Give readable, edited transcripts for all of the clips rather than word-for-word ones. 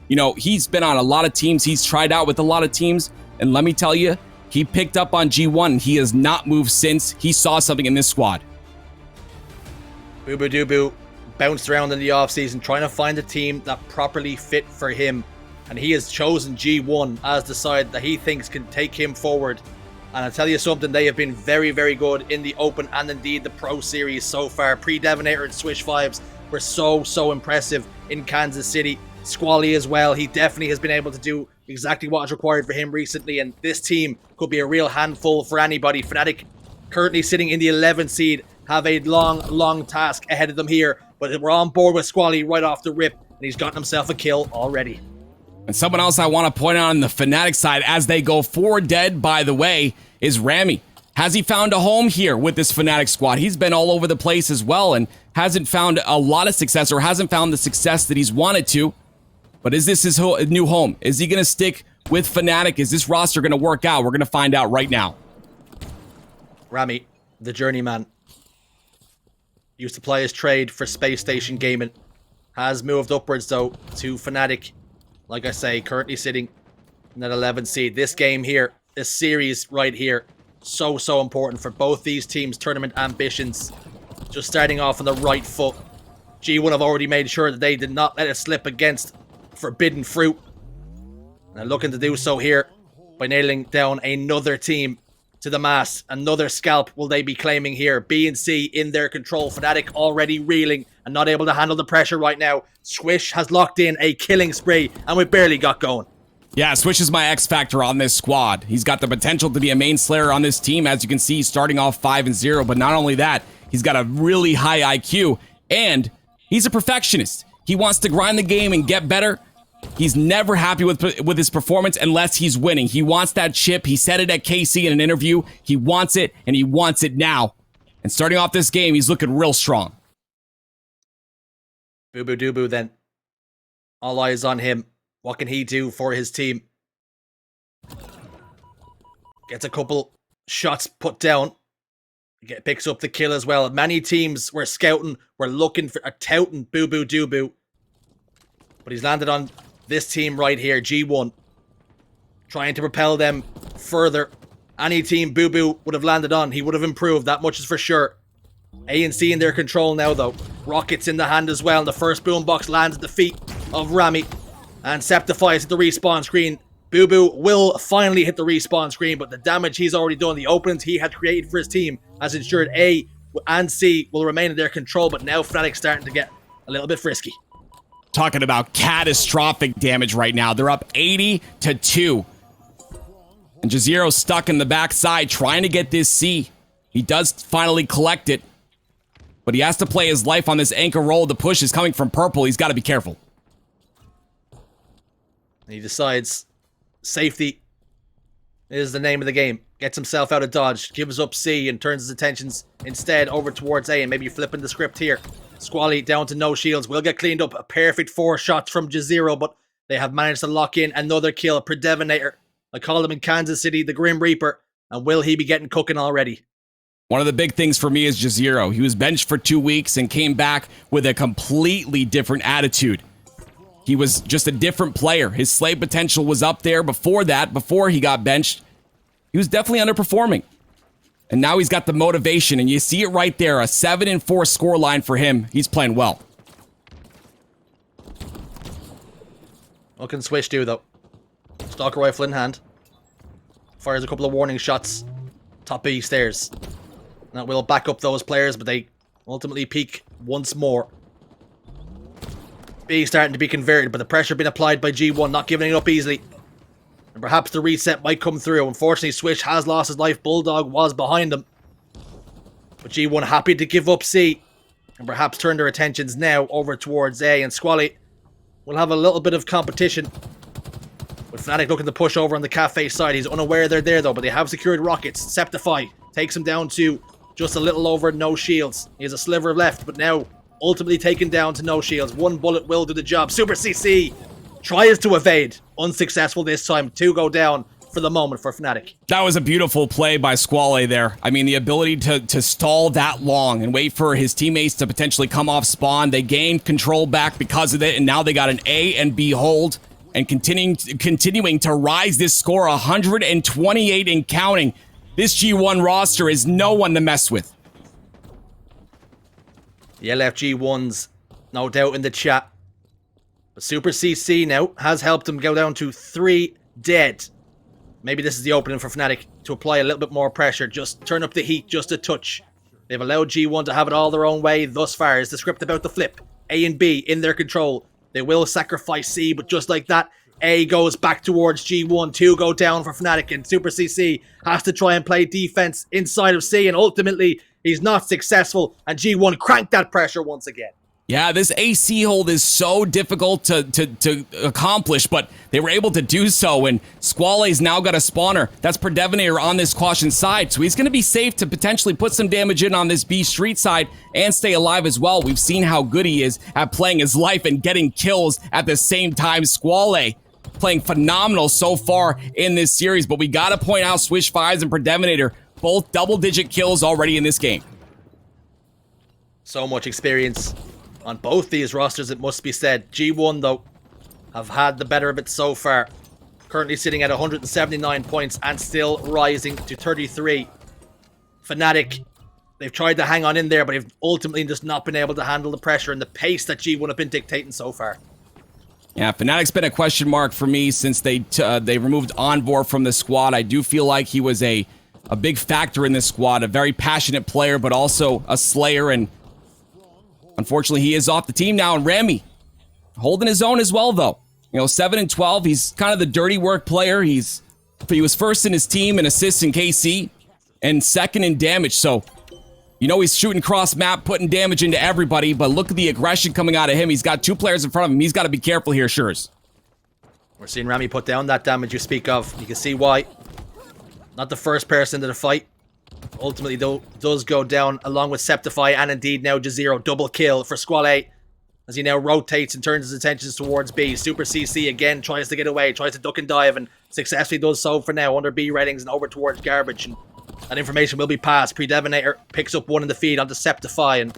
You know, he's been on a lot of teams. He's tried out with a lot of teams. And let me tell you, he picked up on G1 and he has not moved since. He saw something in this squad. Bubu Dubu bounced around in the offseason trying to find a team that properly fit for him. And he has chosen G1 as the side that he thinks can take him forward. And I'll tell you something, they have been very, very good in the Open and indeed the Pro Series so far. PreDevoNatoR and Swish vibes were so impressive in Kansas City. Squallaye as well, he definitely has been able to do exactly what is required for him recently, and this team could be a real handful for anybody. Fnatic currently sitting in the 11th seed, have a long task ahead of them here, but we're on board with Squallaye right off the rip, and he's gotten himself a kill already. And someone else I want to point out on the Fnatic side as they go 4 dead, by the way, is Rammyy. Has he found a home here with this Fnatic squad? He's been all over the place as well and hasn't found a lot of success, or hasn't found the success that he's wanted to. But is this his new home? Is he going to stick with Fnatic? Is this roster going to work out? We're going to find out right now. Rammyy, the journeyman, used to play his trade for Space Station Gaming. Has moved upwards, though, to Fnatic. Like I say, currently sitting in that 11th seed. This game here, this series right here, so important for both these teams' tournament ambitions. Just starting off on the right foot. G1 have already made sure that they did not let it slip against Forbidden Fruit. And they're looking to do so here by nailing down another team to the mass. Another scalp will they be claiming here. B and C in their control. Fnatic already reeling and not able to handle the pressure right now. Swish has locked in a killing spree and we barely got going. Yeah, Swish is my X factor on this squad. He's got the potential to be a main slayer on this team. As you can see, starting off 5-0. But not only that, he's got a really high IQ and he's a perfectionist. He wants to grind the game and get better. He's never happy with his performance unless he's winning. He wants that chip. He said it at KC in an interview. He wants it, and he wants it now. And starting off this game, he's looking real strong. Bubu Dubu then. All eyes on him. What can he do for his team? Gets a couple shots put down. Picks up the kill as well. Many teams were scouting, were looking for a touting Bubu Dubu. But he's landed on this team right here, G1. Trying to propel them further. Any team Bubu would have landed on, he would have improved. That much is for sure. A and C in their control now, though. Rockets in the hand as well. And the first boombox lands at the feet of Rammyy. And Sceptify is at the respawn screen. Bubu will finally hit the respawn screen, but the damage he's already done, the openings he had created for his team, has ensured A and C will remain in their control. But now Fnatic's starting to get a little bit frisky. Talking about catastrophic damage right now. They're up 80-2. And Juziro stuck in the backside trying to get this C. He does finally collect it. But he has to play his life on this anchor roll. The push is coming from purple. He's got to be careful. And he decides safety is the name of the game. Gets himself out of dodge. Gives up C and turns his attentions instead over towards A. And maybe flipping the script here. Squallaye down to no shields. Will get cleaned up. A perfect 4 shots from Juziro, but they have managed to lock in another kill. PreDevoNatoR. I call him in Kansas City the Grim Reaper. And will he be getting cooking already? One of the big things for me is Juziro. He was benched for 2 weeks and came back with a completely different attitude. He was just a different player. His slave potential was up there before that, before he got benched. He was definitely underperforming. And now he's got the motivation, and you see it right there, a 7-4 scoreline for him. He's playing well. What can Swish do, though? Stalker rifle in hand. Fires a couple of warning shots. Top B stairs. That will back up those players, but they ultimately peak once more. B starting to be converted, but the pressure being applied by G1, not giving it up easily. And perhaps the reset might come through. Unfortunately, Swish has lost his life. Bulldog was behind him. But G1 happy to give up C. And perhaps turn their attentions now over towards A. And Squallaye will have a little bit of competition. With Fnatic looking to push over on the Cafe side. He's unaware they're there, though. But they have secured rockets. Sceptify takes him down to just a little over no shields. He has a sliver left, but now ultimately taken down to no shields. 1 bullet will do the job. SuperCC tries to evade. Unsuccessful this time. 2 go down for the moment for Fnatic. That was a beautiful play by Squallaye there. I mean, the ability to stall that long and wait for his teammates to potentially come off spawn. They gained control back because of it, and now they got an A and B hold. and continuing to rise this score, 128 and counting. This G1 roster is no one to mess with. The LFG1's no doubt in the chat. But SuperCC now has helped them go down to 3 dead. Maybe this is the opening for Fnatic to apply a little bit more pressure. Just turn up the heat just a touch. They've allowed G1 to have it all their own way thus far. Is the script about to flip? A and B in their control. They will sacrifice C, but just like that, A goes back towards G1. 2 go down for Fnatic, and SuperCC has to try and play defense inside of C, and ultimately, he's not successful, and G1 cranked that pressure once again. Yeah, this AC hold is so difficult to accomplish, but they were able to do so, and Squallaye's now got a spawner. That's PreDevoNatoR on this caution side, so he's going to be safe to potentially put some damage in on this B street side and stay alive as well. We've seen how good he is at playing his life and getting kills at the same time. Squallaye playing phenomenal so far in this series, but we got to point out Swish 5s and PreDevoNatoR, both double-digit kills already in this game. So much experience on both these rosters, it must be said. G1, though, have had the better of it so far. Currently sitting at 179 points and still rising to 33. Fnatic, they've tried to hang on in there, but they've ultimately just not been able to handle the pressure and the pace that G1 have been dictating so far. Yeah, Fnatic's been a question mark for me since they removed Envor from the squad. I do feel like he was a big factor in this squad, a very passionate player, but also a slayer, and unfortunately, he is off the team now, and Rammyy holding his own as well, though. You know, 7 and 12, he's kind of the dirty work player. He was first in his team in assists in KC and second in damage, so you know he's shooting cross map, putting damage into everybody, but look at the aggression coming out of him. He's got 2 players in front of him. He's got to be careful here, Shures. We're seeing Rammyy put down that damage you speak of. You can see why. Not the first person into the fight. Ultimately, though, does go down along with Sceptify and indeed now Juziro. Double kill for Squallaye as he now rotates and turns his attentions towards B. SuperCC again tries to get away, tries to duck and dive, and successfully does so for now under B ratings and over towards Garbage. And that information will be passed. PreDevoNatoR picks up one in the feed onto Sceptify, and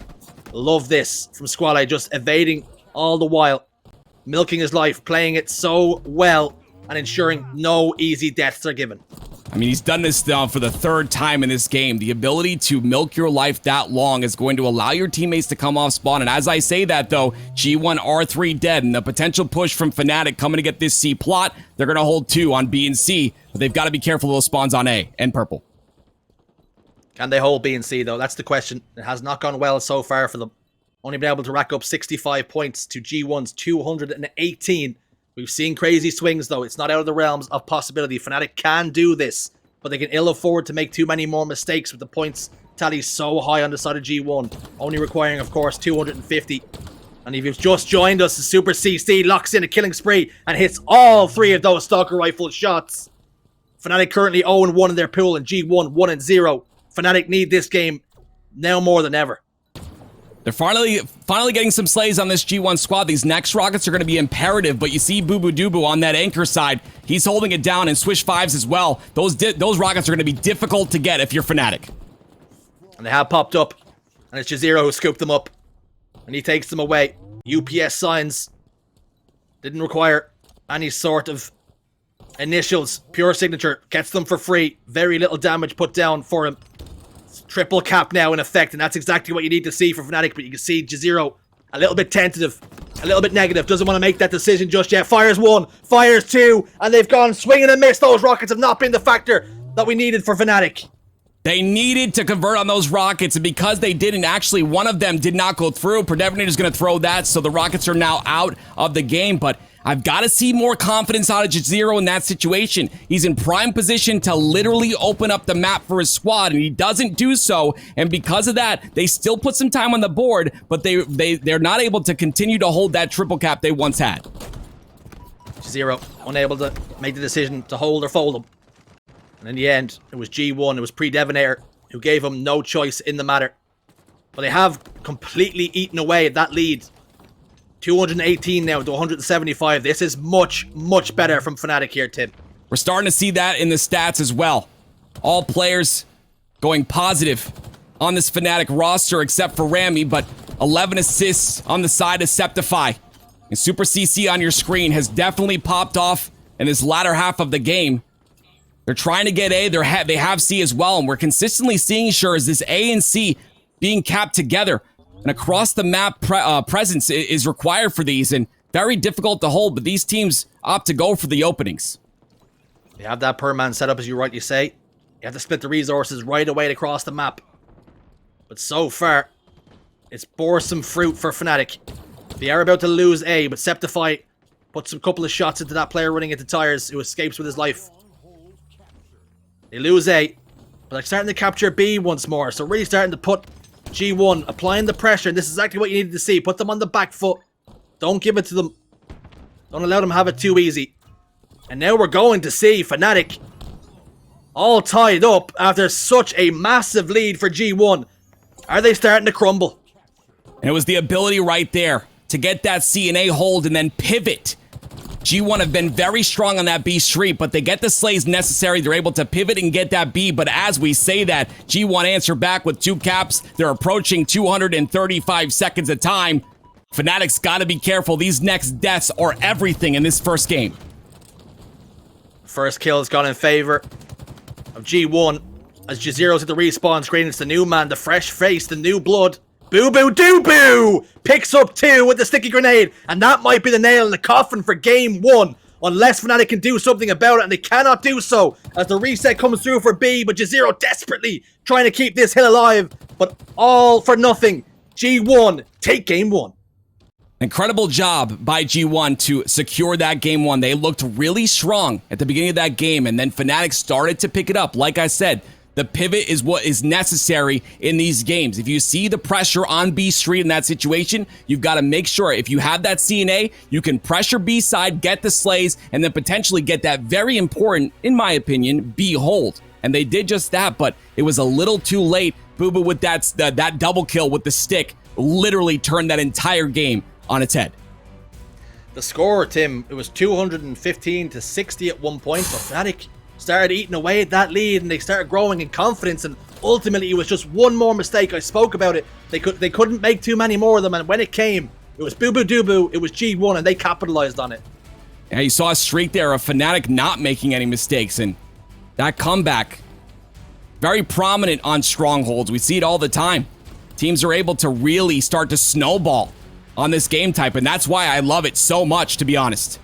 love this from Squallaye, just evading all the while, milking his life, playing it so well, and ensuring no easy deaths are given. I mean, he's done this now for the 3rd time in this game. The ability to milk your life that long is going to allow your teammates to come off spawn. And as I say that, though, G1 R3 dead, and the potential push from Fnatic coming to get this C plot, they're going to hold 2 on B and C, but they've got to be careful of those spawns on A and purple. Can they hold B and C, though? That's the question. It has not gone well so far for them. Only been able to rack up 65 points to G1's 218. We've seen crazy swings, though. It's not out of the realms of possibility. Fnatic can do this, but they can ill afford to make too many more mistakes with the points tally so high on the side of G1. Only requiring, of course, 250. And if you've just joined us, SuperCC locks in a killing spree and hits all 3 of those Stalker Rifle shots. Fnatic currently 0-1 in their pool, and G1 1-0. Fnatic need this game now more than ever. They're finally getting some slays on this G1 squad. These next rockets are going to be imperative, but you see bubu dubu on that anchor side. He's holding it down, and Swish 5s as well. Those rockets are going to be difficult to get if you're Fnatic. And they have popped up, and it's Juziro who scooped them up, and he takes them away. UPS signs didn't require any sort of initials. Pure signature gets them for free. Very little damage put down for him. Triple cap now in effect, and that's exactly what you need to see for Fnatic, but you can see Juziro a little bit tentative, a little bit negative, doesn't want to make that decision just yet. Fires 1, fires 2, and they've gone swing and a miss. Those rockets have not been the factor that we needed for Fnatic. They needed to convert on those rockets, and because they didn't, actually one of them did not go through. PreDevoNatoR's going to throw that, so the rockets are now out of the game, but I've got to see more confidence out of Juziro in that situation. He's in prime position to literally open up the map for his squad, and he doesn't do so, and because of that, they still put some time on the board, but they're not able to continue to hold that triple cap they once had. Juziro unable to make the decision to hold or fold him. And in the end, it was G1, it was PreDevoNatoR who gave him no choice in the matter. But they have completely eaten away at that lead. 218 now to 175. This is much, much better from Fnatic here, Tim. We're starting to see that in the stats as well. All players going positive on this Fnatic roster except for Rammyy, but 11 assists on the side of Sceptify. And SuperCC on your screen has definitely popped off in this latter half of the game. They're trying to get A. They have C as well. And we're consistently seeing, sure, as this A and C being capped together. And across the map presence is required for these. And very difficult to hold. But these teams opt to go for the openings. You have that per man set up, as you rightly say. You have to split the resources right away across the map. But so far, it's bore some fruit for Fnatic. They are about to lose A, but Sceptify puts a couple of shots into that player running into tires who escapes with his life. They lose A, but they're starting to capture B once more. So really starting to put G1, applying the pressure. And this is exactly what you needed to see. Put them on the back foot. Don't give it to them. Don't allow them to have it too easy. And now we're going to see Fnatic all tied up after such a massive lead for G1. Are they starting to crumble? And it was the ability right there to get that C and A hold and then pivot. G1 have been very strong on that B street, but they get the slays necessary. They're able to pivot and get that B, but as we say that, G1 answer back with 2 caps. They're approaching 235 seconds of time. Fnatic's got to be careful. These next deaths are everything in this first game. First kill has gone in favor of G1 as Juziro's at the respawn screen. It's the new man, the fresh face, the new blood. Bubu dubu picks up 2 with the sticky grenade, and that might be the nail in the coffin for game 1, unless Fnatic can do something about it, and they cannot do so as the reset comes through for B, but Juziro desperately trying to keep this hill alive, but all for nothing. G1 take game 1. Incredible job by G1 to secure that game 1. They looked really strong at the beginning of that game, and then Fnatic started to pick it up. Like I said, the pivot is what is necessary in these games. If you see the pressure on B Street in that situation, you've got to make sure if you have that C and A, you can pressure B side, get the slays, and then potentially get that very important, in my opinion, B hold. And they did just that, but it was a little too late. Bubu with that double kill with the stick literally turned that entire game on its head. The score, Tim, it was 215 to 60 at one point, but Fnatic started eating away at that lead and they started growing in confidence, and ultimately it was just one more mistake. I spoke about it. They couldn't make too many more of them, and when it came, it was bubu dubu, it was G1, and they capitalized on it. Yeah, you saw a streak there of Fnatic not making any mistakes, and that comeback, very prominent on Strongholds. We see it all the time. Teams are able to really start to snowball on this game type, and that's why I love it so much, to be honest.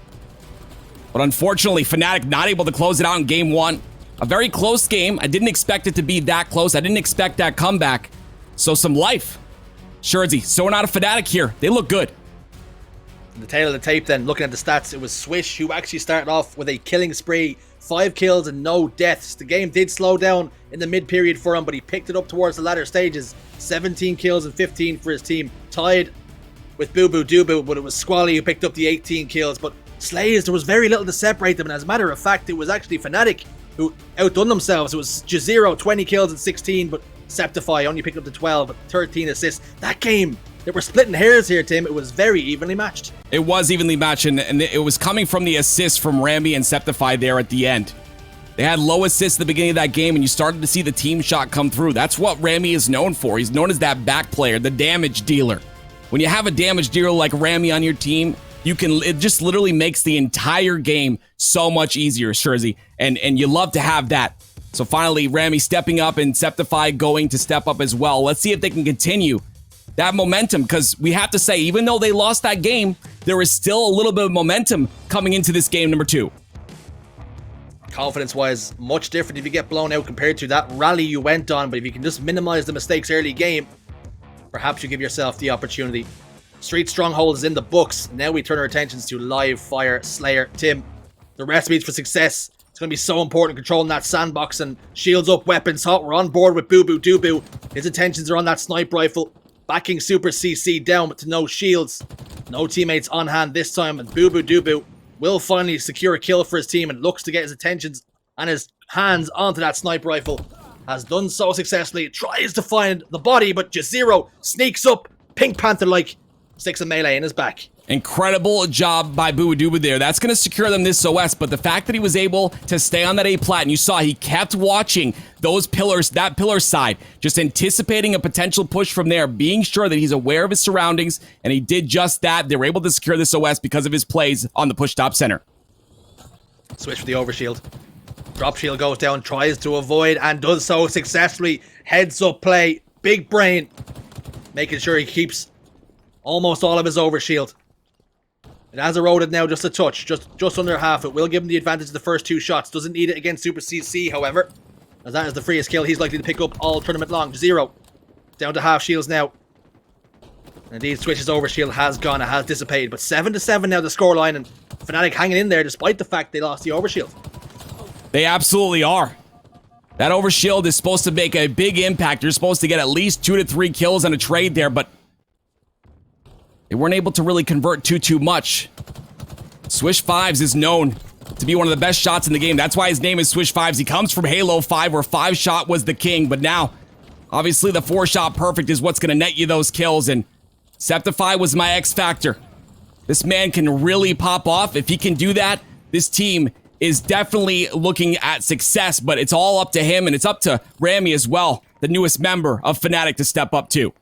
But unfortunately, Fnatic not able to close it out in game 1. A very close game. I didn't expect it to be that close. I didn't expect that comeback. So some life. Shurzy, so out of Fnatic here. They look good. In the tail of the tape then, looking at the stats, it was Swish who actually started off with a killing spree. 5 kills and no deaths. The game did slow down in the mid-period for him, but he picked it up towards the latter stages. 17 kills and 15 for his team. Tied with bubu dubu, but it was Squallaye who picked up the 18 kills. But slays, there was very little to separate them, and as a matter of fact, it was actually Fnatic who outdone themselves. It was Juziro, 20 kills and 16, but Sceptify only picked up the 12, but 13 assists. That game, they were splitting hairs here, Tim. It was very evenly matched. It was evenly matched, and it was coming from the assists from Rammyy and Sceptify there at the end. They had low assists at the beginning of that game, and you started to see the team shot come through. That's what Rammyy is known for. He's known as that back player, the damage dealer. When you have a damage dealer like Rammyy on your team, it just literally makes the entire game so much easier, Shurzy, and you love to have that. So finally, Rammyy stepping up and Sceptify going to step up as well. Let's see if they can continue that momentum, because we have to say, even though they lost that game, there is still a little bit of momentum coming into this game number 2. Confidence-wise, much different if you get blown out compared to that rally you went on, but if you can just minimize the mistakes early game, perhaps you give yourself the opportunity. Street Stronghold is in the books. Now we turn our attentions to Live Fire Slayer. Tim, the recipes for success. It's going to be so important controlling that sandbox and shields up, weapons hot. We're on board with bubu dubu. His intentions are on that sniper rifle. Backing SuperCC down but to no shields. No teammates on hand this time, and bubu dubu will finally secure a kill for his team and looks to get his attentions and his hands onto that sniper rifle. Has done so successfully. Tries to find the body, but Juziro sneaks up, Pink Panther-like, sticks a melee in his back. Incredible job by bubu there. That's going to secure them this OS, but the fact that he was able to stay on that A plat, and you saw he kept watching those pillars, that pillar side, just anticipating a potential push from there, being sure that he's aware of his surroundings, and he did just that. They were able to secure this OS because of his plays on the push top center. Switch for the overshield. Drop shield goes down, tries to avoid, and does so successfully. Heads up play, big brain, making sure he keeps almost all of his overshield. It has eroded now just a touch, just under half. It will give him the advantage of the first 2 shots. Doesn't need it against SuperCC, however, as that is the freest kill he's likely to pick up all tournament long. Juziro down to half shields now. Indeed, Swish's overshield has gone, it has dissipated, but 7-7 now the scoreline, and Fnatic hanging in there despite the fact they lost the overshield. They absolutely are. That overshield is supposed to make a big impact. You're supposed to get at least 2 to 3 kills on a trade there, but they weren't able to really convert too much. Swish 5s is known to be one of the best shots in the game. That's why his name is Swish 5s. He comes from Halo 5, where 5-shot was the king, but now, obviously, the 4-shot perfect is what's going to net you those kills, and Sceptify was my X factor. This man can really pop off. If he can do that, this team is definitely looking at success, but it's all up to him, and it's up to Rammyy as well, the newest member of Fnatic, to step up too.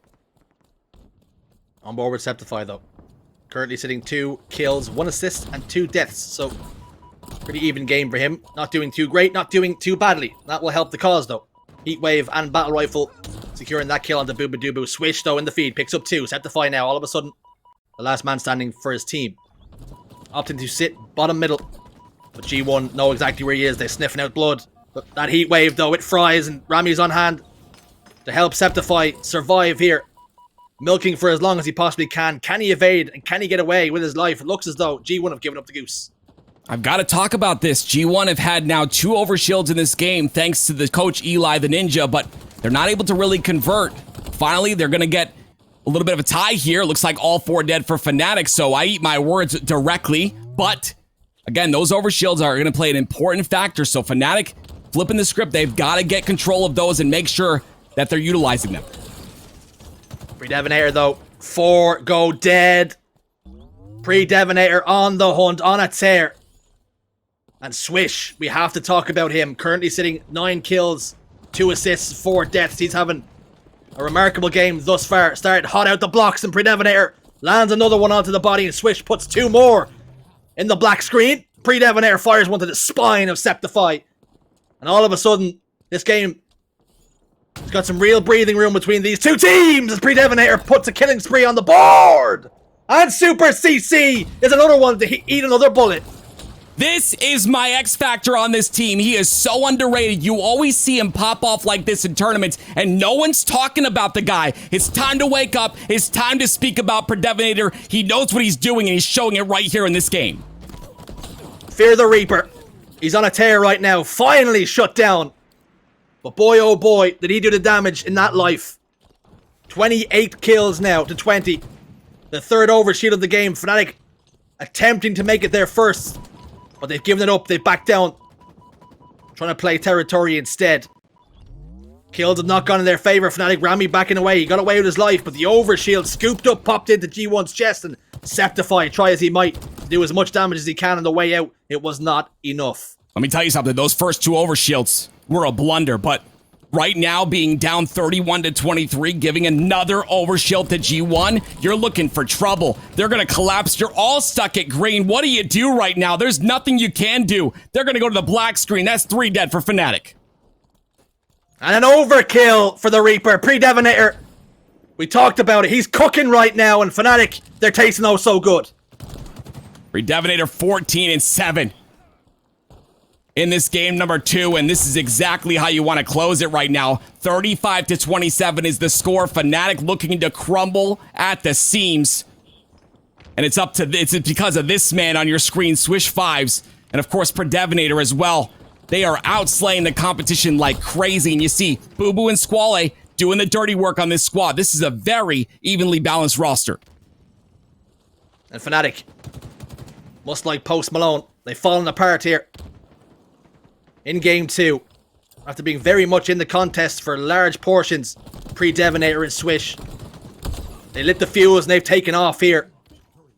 On board with Sceptify, though. Currently sitting 2 kills, 1 assist, and 2 deaths. So, pretty even game for him. Not doing too great, not doing too badly. That will help the cause, though. Heatwave and Battle Rifle securing that kill on the bubu. Swish, though, in the feed. Picks up 2. Sceptify now, all of a sudden, the last man standing for his team. Opting to sit bottom middle. But G1 know exactly where he is. They're sniffing out blood. But that Heatwave, though, it fries, and Rammy's on hand to help Sceptify survive here. Milking for as long as he possibly can. Can he evade and can he get away with his life? It looks as though G1 have given up the goose. I've got to talk about this. G1 have had now 2 overshields in this game thanks to the coach Eli the Ninja, but they're not able to really convert. Finally, they're going to get a little bit of a tie here. Looks like all 4 dead for Fnatic, so I eat my words directly. But again, those overshields are going to play an important factor, so Fnatic flipping the script. They've got to get control of those and make sure that they're utilizing them. PreDevoNatoR, though, 4 go dead. PreDevoNatoR on the hunt, on a tear. And Swish, we have to talk about him. Currently sitting 9 kills, 2 assists, 4 deaths. He's having a remarkable game thus far. Started hot out the blocks, and PreDevoNatoR lands another one onto the body, and Swish puts 2 more in the black screen. PreDevoNatoR fires one to the spine of Sceptify. And all of a sudden, this game has got some real breathing room between these 2 teams as PreDevoNatoR puts a killing spree on the board. And SuperCC is another one to eat another bullet. This is my X factor on this team. He is so underrated. You always see him pop off like this in tournaments, and no one's talking about the guy. It's time to wake up. It's time to speak about PreDevoNatoR. He knows what he's doing, and he's showing it right here in this game. Fear the Reaper. He's on a tear right now. Finally shut down. But boy, oh boy, did he do the damage in that life. 28 kills now to 20. The 3rd overshield of the game. Fnatic attempting to make it their first. But they've given it up. They've backed down. Trying to play territory instead. Kills have not gone in their favor. Fnatic, Rammyy backing away. He got away with his life. But the overshield scooped up, popped into G1's chest. And Sceptify, try as he might, do as much damage as he can on the way out. It was not enough. Let me tell you something. Those first 2 overshields were a blunder, but right now being down 31-23, giving another overshield to G1, you're looking for trouble. They're going to collapse. You're all stuck at green. What do you do right now? There's nothing you can do. They're going to go to the black screen. That's 3 dead for Fnatic. And an overkill for the Reaper. PreDevoNatoR. We talked about it. He's cooking right now, and Fnatic, they're tasting oh so good. PreDevoNatoR 14-7. In this game number 2, and this is exactly how you want to close it right now. 35-27 is the score. Fnatic looking to crumble at the seams. And it's because of this man on your screen, Swish 5s, and of course PreDevoNatoR as well. They are outslaying the competition like crazy, and you see bubu and Squallaye doing the dirty work on this squad. This is a very evenly balanced roster. And Fnatic, much like Post Malone, they've fallen apart here. In game 2, after being very much in the contest for large portions, PreDevoNatoR and Swish, they lit the fuse and they've taken off here.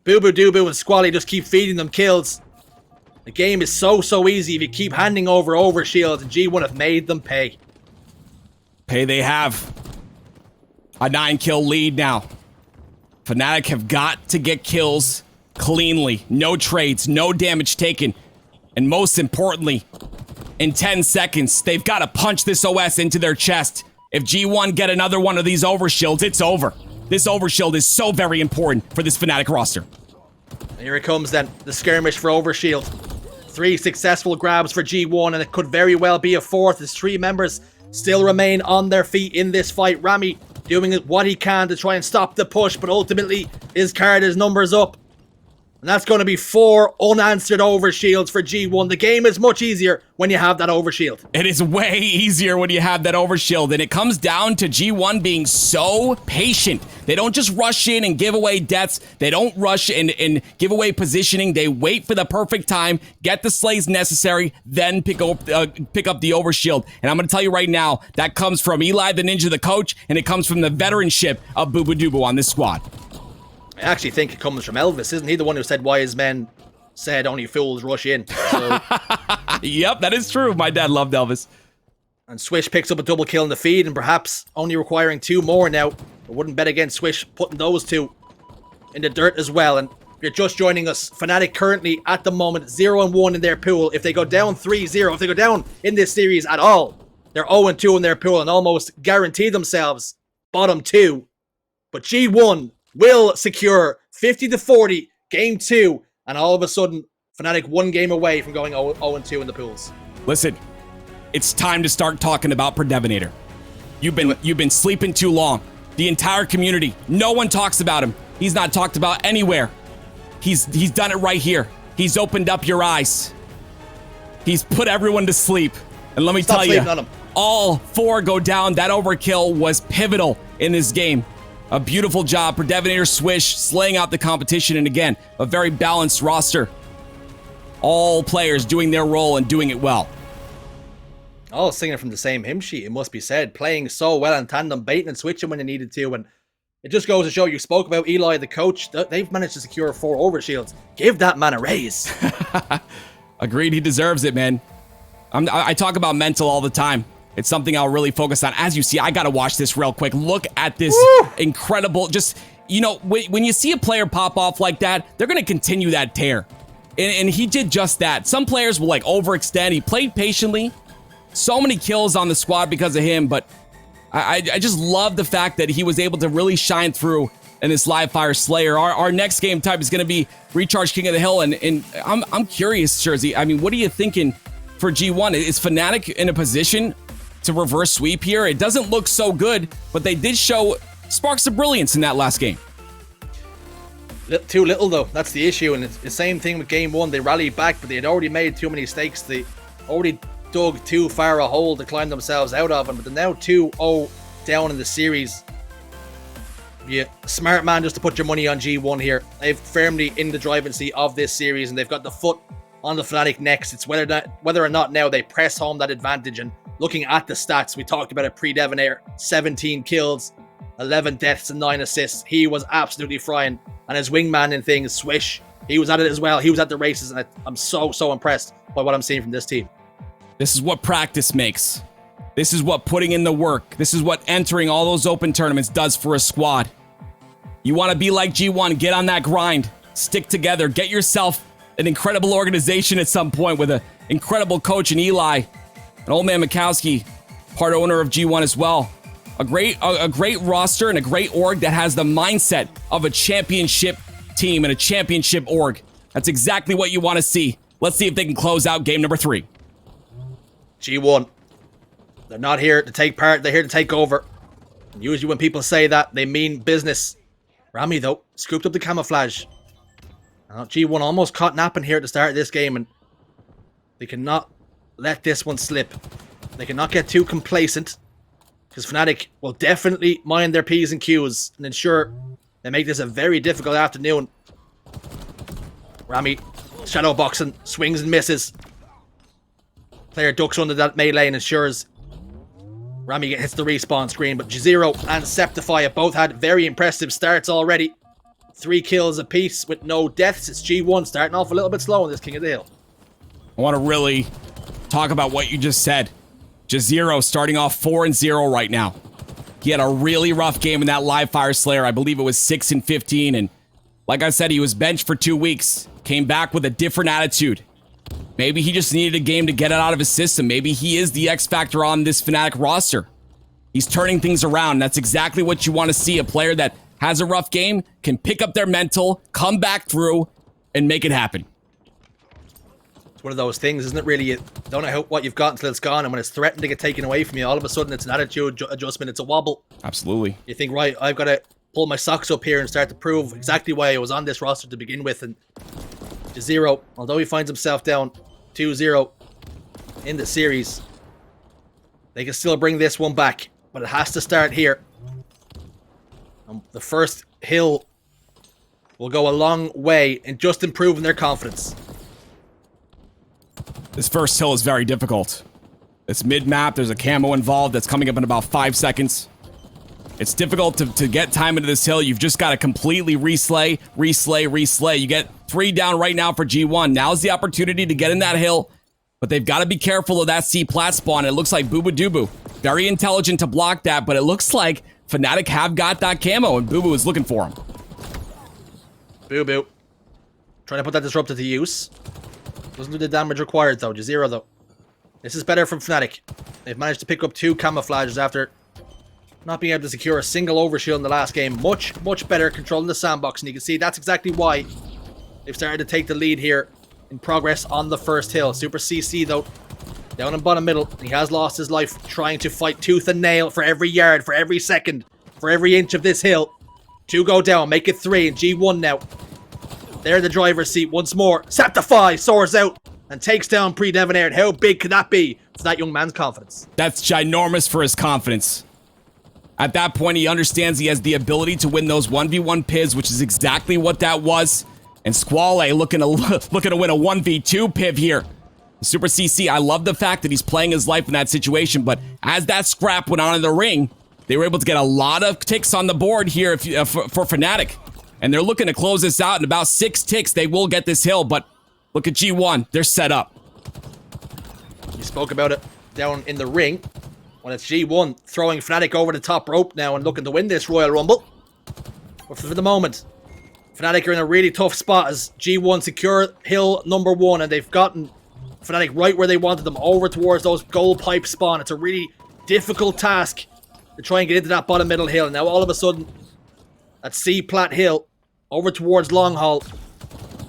Bubu, Dubu, and Squallaye just keep feeding them kills. The game is so easy if you keep handing over shields, and G1 have made them pay. Pay they have. A 9-kill lead now. Fnatic have got to get kills cleanly. No trades, no damage taken. And most importantly, in 10 seconds, they've got to punch this OS into their chest. If G1 get another one of these overshields, it's over. This overshield is so very important for this Fnatic roster. And here it comes then, the skirmish for overshield. 3 successful grabs for G1, and it could very well be a 4th as 3 members still remain on their feet in this fight. Rammyy doing what he can to try and stop the push, but ultimately his card, his numbers up. And that's going to be 4 unanswered overshields for G1. The game is much easier when you have that overshield. It is way easier when you have that overshield, and it comes down to G1 being so patient. They don't just rush in and give away deaths. They don't rush and give away positioning. They wait for the perfect time, get the slays necessary, then pick up the overshield. And I'm going to tell you right now, that comes from Eli the Ninja, the coach, and it comes from the veteranship of bubu dubu on this squad. I actually think it comes from Elvis. Isn't he the one who said wise men said only fools rush in? So. Yep, that is true. My dad loved Elvis. And Swish picks up a double kill in the feed, and perhaps only requiring 2 more now. I wouldn't bet against Swish putting those 2 in the dirt as well. And if you're just joining us, Fnatic currently at the moment 0-1 in their pool. If they go down 3-0, if they go down in this series at all, they're 0-2 in their pool and almost guarantee themselves bottom 2. But G1 will secure 50-40 game 2, and all of a sudden Fnatic 1 game away from going 0-2 in the pools. Listen, it's time to start talking about PreDevoNatoR. You've been sleeping too long. The entire community, no one talks about him. He's not talked about anywhere. He's done it right here. He's opened up your eyes. He's put everyone to sleep. And let me tell you, all 4 go down. That overkill was pivotal in this game. A beautiful job. PreDevoNatoR, Swish slaying out the competition, and again, a very balanced roster. All players doing their role and doing it well. All singing from the same hymn sheet, it must be said. Playing so well in tandem, baiting and switching when they needed to. And it just goes to show, you spoke about Eli, the coach. They've managed to secure 4 overshields. Give that man a raise. Agreed, he deserves it, man. I talk about mental all the time. It's something I'll really focus on. As you see, I gotta watch this real quick. Look at this incredible, just, you know, when you see a player pop off like that, they're gonna continue that tear. And he did just that. Some players will like overextend. He played patiently. So many kills on the squad because of him, but I just love the fact that he was able to really shine through in this live fire slayer. Our next game type is gonna be Recharge King of the Hill, and I'm curious, Jersey. I mean, what are you thinking for G1? Is Fnatic in a position to reverse sweep here? It doesn't look so good, but they did show sparks of brilliance in that last game. Too little though, that's the issue, and it's the same thing with game 1. They rallied back, but they had already made too many mistakes. They already dug too far a hole to climb themselves out of, but they're now 2-0 down in the series. Yeah, smart man just to put your money on G1 here. They're firmly in the driving seat of this series, and they've got the foot on the Fnatic next. It's whether or not now they press home that advantage. And looking at the stats, we talked about it, PreDevoNatoR, 17 kills, 11 deaths and 9 assists. He was absolutely frying. And his wingman in things, Swish, he was at it as well. He was at the races, and I'm so impressed by what I'm seeing from this team. This is what practice makes. This is what putting in the work. This is what entering all those open tournaments does for a squad. You want to be like G1, get on that grind, stick together, get yourself an incredible organization at some point with an incredible coach in Eli, and old man Mikowski, part owner of G1 as well. A great roster and a great org that has the mindset of a championship team and a championship org. That's exactly what you want to see. Let's see if they can close out game number 3. G1, they're not here to take part, they're here to take over. And usually when people say that, they mean business. Rammyy, though, scooped up the camouflage. G1 almost caught napping here at the start of this game, and they cannot let this one slip. They cannot get too complacent, because Fnatic will definitely mind their P's and Q's and ensure they make this a very difficult afternoon. Rammyy, shadow boxing, swings and misses. Player ducks under that melee and ensures Rammyy hits the respawn screen, but Juziro and Sceptify have both had very impressive starts already. 3 kills apiece with no deaths. It's G1 starting off a little bit slow in this King of the Hill. I want to really talk about what you just said. Juziro starting off 4-0 right now. He had a really rough game in that live fire Slayer. I believe it was 6-15. And like I said, he was benched for 2 weeks. Came back with a different attitude. Maybe he just needed a game to get it out of his system. Maybe he is the X factor on this Fnatic roster. He's turning things around. That's exactly what you want to see. A player that has a rough game, can pick up their mental, come back through, and make it happen. It's one of those things, isn't it, really? You don't know what you've got until it's gone, and when it's threatened to get taken away from you, all of a sudden it's an attitude adjustment, it's a wobble. Absolutely. You think, right, I've got to pull my socks up here and start to prove exactly why I was on this roster to begin with. And Juziro, although he finds himself down 2-0 in the series, they can still bring this one back, but it has to start here. The first hill will go a long way in just improving their confidence. This first hill is very difficult. It's mid-map. There's a camo involved that's coming up in about 5 seconds. It's difficult to get time into this hill. You've just got to completely reslay. You get 3 down right now for G1. Now's the opportunity to get in that hill, but they've got to be careful of that C plat spawn. It looks like bubu dubu. Very intelligent to block that, but it looks like Fnatic have got that camo, and bubu is looking for him. Bubu. Trying to put that disruptor to use. Doesn't do the damage required, though. Juziro, though. This is better from Fnatic. They've managed to pick up 2 camouflages after not being able to secure a single overshield in the last game. Much better controlling the sandbox, and you can see that's exactly why they've started to take the lead here in progress on the first hill. SuperCC, though, down in bottom middle. He has lost his life trying to fight tooth and nail for every yard, for every second, for every inch of this hill. 2 go down, make it 3, and G1 now. They're in the driver's seat once more. Sceptify soars out and takes down PreDevoNatoR. How big could that be for that young man's confidence? That's ginormous for his confidence. At that point, he understands he has the ability to win those 1v1 PIVs, which is exactly what that was. And Squallaye looking to win a 1v2 PIV here. SuperCC, I love the fact that he's playing his life in that situation, but as that scrap went on in the ring, they were able to get a lot of ticks on the board here for Fnatic. And they're looking to close this out in about 6 ticks. They will get this hill, but look at G1. They're set up. You spoke about it down in the ring. When it's G1 throwing Fnatic over the top rope now and looking to win this Royal Rumble. But for the moment, Fnatic are in a really tough spot as G1 secure hill number 1, and they've gotten Fnatic right where they wanted them, over towards those gold pipe spawn. It's a really difficult task to try and get into that bottom middle hill. Now all of a sudden, that C plat hill over towards long haul,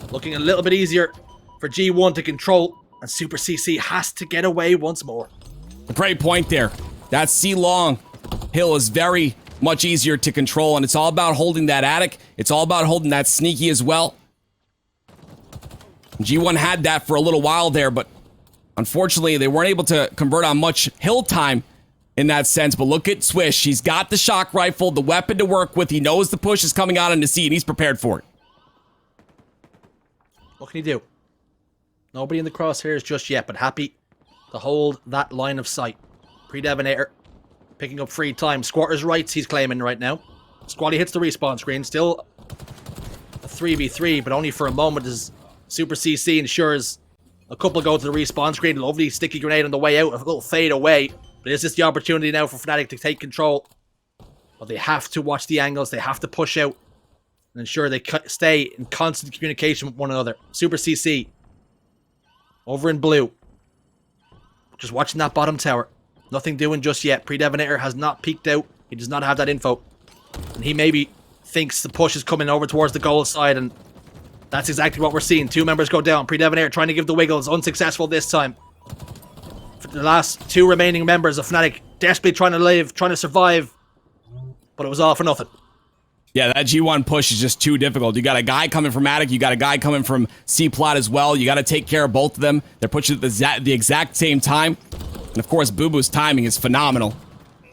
looking a little bit easier for G1 to control, and SuperCC has to get away once more. Great point there. That C long hill is very much easier to control, and it's all about holding that attic. It's all about holding that sneaky as well. G1 had that for a little while there, but unfortunately, they weren't able to convert on much hill time in that sense. But look at Swish. He's got the shock rifle, the weapon to work with. He knows the push is coming out into C, and he's prepared for it. What can he do? Nobody in the crosshairs just yet, but happy to hold that line of sight. PreDevoNatoR picking up free time. Squatter's rights he's claiming right now. Squallaye hits the respawn screen. Still a 3v3, but only for a moment as SuperCC ensures a couple go to the respawn screen. Lovely sticky grenade on the way out. A little fade away. But is this the opportunity now for Fnatic to take control? But they have to watch the angles. They have to push out and ensure they stay in constant communication with one another. SuperCC over in blue. Just watching that bottom tower. Nothing doing just yet. PreDevoNatoR has not peeked out. He does not have that info. And he maybe thinks the push is coming over towards the goal side, and that's exactly what we're seeing. 2 members go down. PreDevoNatoR trying to give the wiggles. Unsuccessful this time. For the last 2 remaining members of Fnatic desperately trying to live, trying to survive. But it was all for nothing. Yeah, that G1 push is just too difficult. You got a guy coming from attic. You got a guy coming from C plot as well. You got to take care of both of them. They're pushing at the exact same time. And of course, bubu's timing is phenomenal.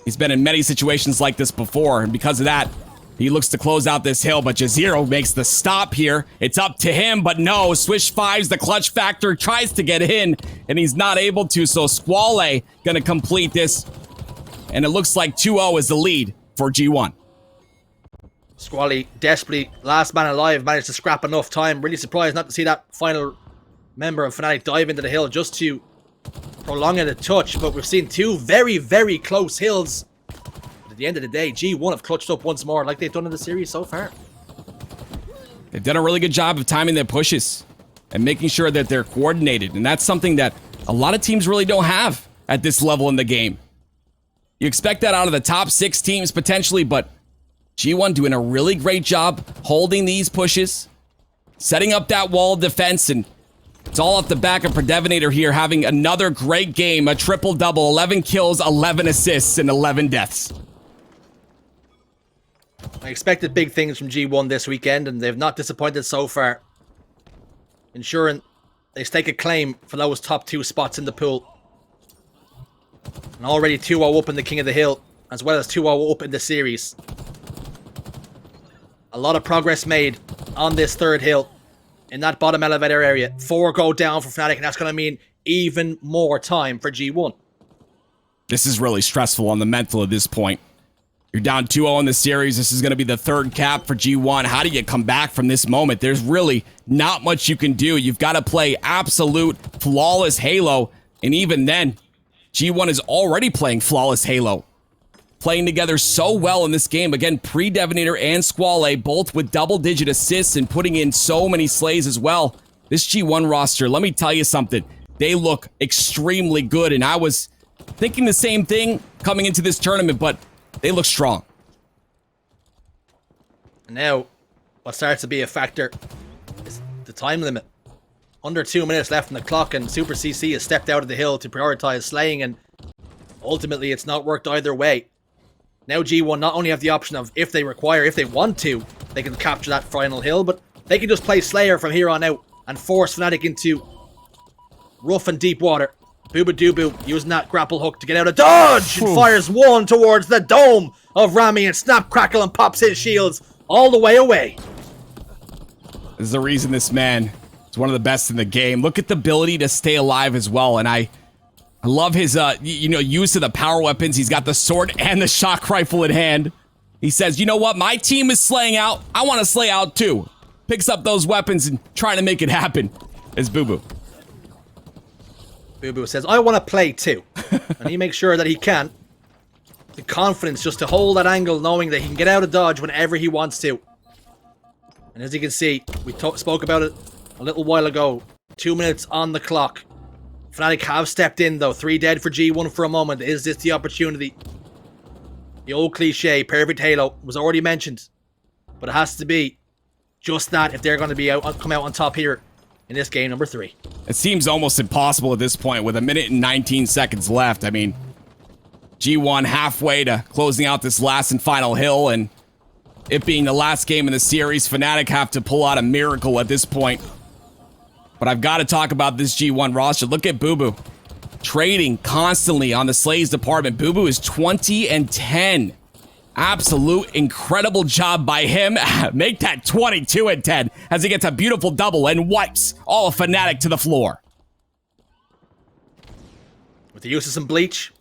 He's been in many situations like this before, and because of that, he looks to close out this hill, but Juziro makes the stop here. It's up to him, but no, Swish 5's the clutch factor, tries to get in, and he's not able to, so Squallaye gonna complete this, and it looks like 2-0 is the lead for G1. Squallaye, desperately, last man alive, managed to scrap enough time. Really surprised not to see that final member of Fnatic dive into the hill just to prolong it a touch. But we've seen two very, very close hills. But at the end of the day, G1 have clutched up once more like they've done in the series so far. They've done a really good job of timing their pushes and making sure that they're coordinated. And that's something that a lot of teams really don't have at this level in the game. You expect that out of the top 6 teams potentially, but G1 doing a really great job holding these pushes, setting up that wall of defense, and it's all off the back of PreDevoNatoR here having another great game, a triple-double, 11 kills, 11 assists, and 11 deaths. I expected big things from G1 this weekend, and they've not disappointed so far, ensuring they stake a claim for those top 2 spots in the pool. And already 2-0 up in the King of the Hill, as well as 2-0 up in the series. A lot of progress made on this third hill in that bottom elevator area. 4 go down for Fnatic, and that's going to mean even more time for G1. This is really stressful on the mental at this point. You're down 2-0 in the series. This is going to be the third cap for G1. How do you come back from this moment? There's really not much you can do. You've got to play absolute flawless Halo, and even then, G1 is already playing flawless Halo. Playing together so well in this game. Again, PreDevoNatoR and Squallaye both with double-digit assists and putting in so many slays as well. This G1 roster, let me tell you something. They look extremely good, and I was thinking the same thing coming into this tournament, but they look strong. Now, what starts to be a factor is the time limit. Under 2 minutes left on the clock, and SuperCC has stepped out of the hill to prioritize slaying, and ultimately it's not worked either way. Now G1 not only have the option of, if they want to, they can capture that final hill, but they can just play Slayer from here on out and force Fnatic into rough and deep water. Bubu using that grapple hook to get out of dodge and fires one towards the dome of Rammyy and snap, crackle, and pops his shields all the way away. This is the reason this man is one of the best in the game. Look at the ability to stay alive as well, and I love his, use of the power weapons. He's got the sword and the shock rifle in hand. He says, you know what? My team is slaying out. I want to slay out too. Picks up those weapons and trying to make it happen. It's Bubu. Bubu says, I want to play too. And he makes sure that he can. The confidence just to hold that angle, knowing that he can get out of dodge whenever he wants to. And as you can see, we spoke about it a little while ago. 2 minutes on the clock. Fnatic have stepped in though. 3 dead for G1 for a moment. Is this the opportunity? The old cliche, perfect Halo, was already mentioned. But it has to be just that if they're going to be come out on top here in this game number 3. It seems almost impossible at this point with 1 minute and 19 seconds left. I mean, G1 halfway to closing out this last and final hill, and it being the last game in the series, Fnatic have to pull out a miracle at this point. But I've got to talk about this G1 roster. Look at Bubu. Trading constantly on the slays department. Bubu is 20 and 10. Absolute incredible job by him. Make that 22 and 10 as he gets a beautiful double and wipes all of Fnatic to the floor. With the use of some bleach,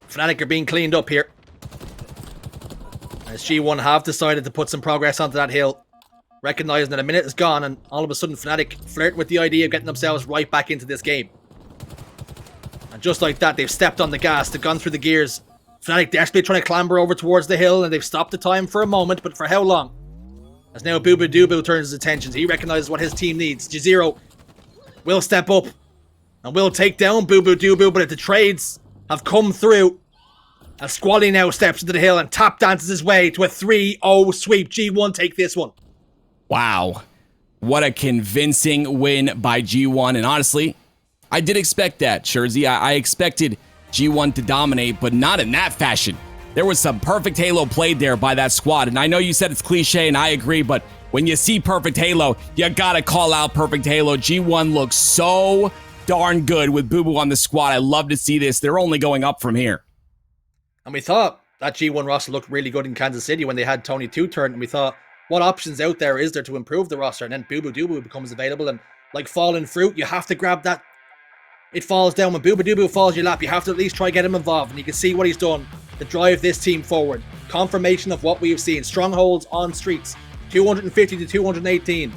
Fnatic are being cleaned up here. As G1 have decided to put some progress onto that hill. Recognizing that a minute is gone, and all of a sudden Fnatic flirt with the idea of getting themselves right back into this game. And just like that, they've stepped on the gas, they've gone through the gears. Fnatic desperately trying to clamber over towards the hill, and they've stopped the time for a moment, but for how long? As now bubu turns his attention, he recognizes what his team needs. Juziro will step up and will take down bubu, but if the trades have come through, as Squallaye now steps into the hill and tap dances his way to a 3-0 sweep. G1 take this one. Wow. What a convincing win by G1. And honestly, I did expect that, Shurzy. I expected G1 to dominate, but not in that fashion. There was some perfect Halo played there by that squad. And I know you said it's cliche, and I agree, but when you see perfect Halo, you gotta call out perfect Halo. G1 looks so darn good with Bubu on the squad. I love to see this. They're only going up from here. And we thought that G1 roster looked really good in Kansas City when they had Tony 2 turn, and we thought, what options out there is there to improve the roster? And then bubu becomes available, and like fallen fruit, you have to grab that it falls down. When dubu falls in your lap, you have to at least try get him involved. And you can see what he's done to drive this team forward. Confirmation of what we've seen. Strongholds on Streets, 250 to 218.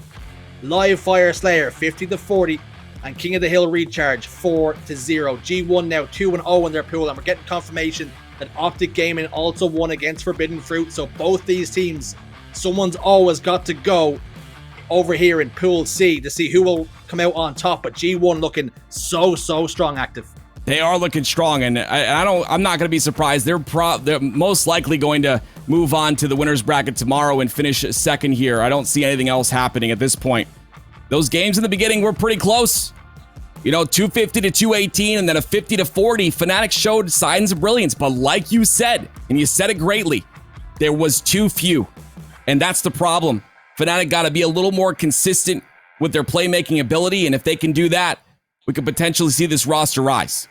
Live Fire Slayer, 50 to 40. And King of the Hill Recharge, 4 to 0. G1 now 2-0 in their pool. And we're getting confirmation that Optic Gaming also won against Forbidden Fruit. So both these teams, someone's always got to go over here in Pool C to see who will come out on top. But G1 looking so strong active. They are looking strong, and I'm not going to be surprised. They're most likely going to move on to the winners bracket tomorrow and finish second here. I don't see anything else happening at this point. Those games in the beginning were pretty close. You know, 250 to 218 and then a 50 to 40. Fnatic showed signs of brilliance, but like you said, and you said it greatly, there was too few. And that's the problem. Fnatic got to be a little more consistent with their playmaking ability, and if they can do that, we could potentially see this roster rise.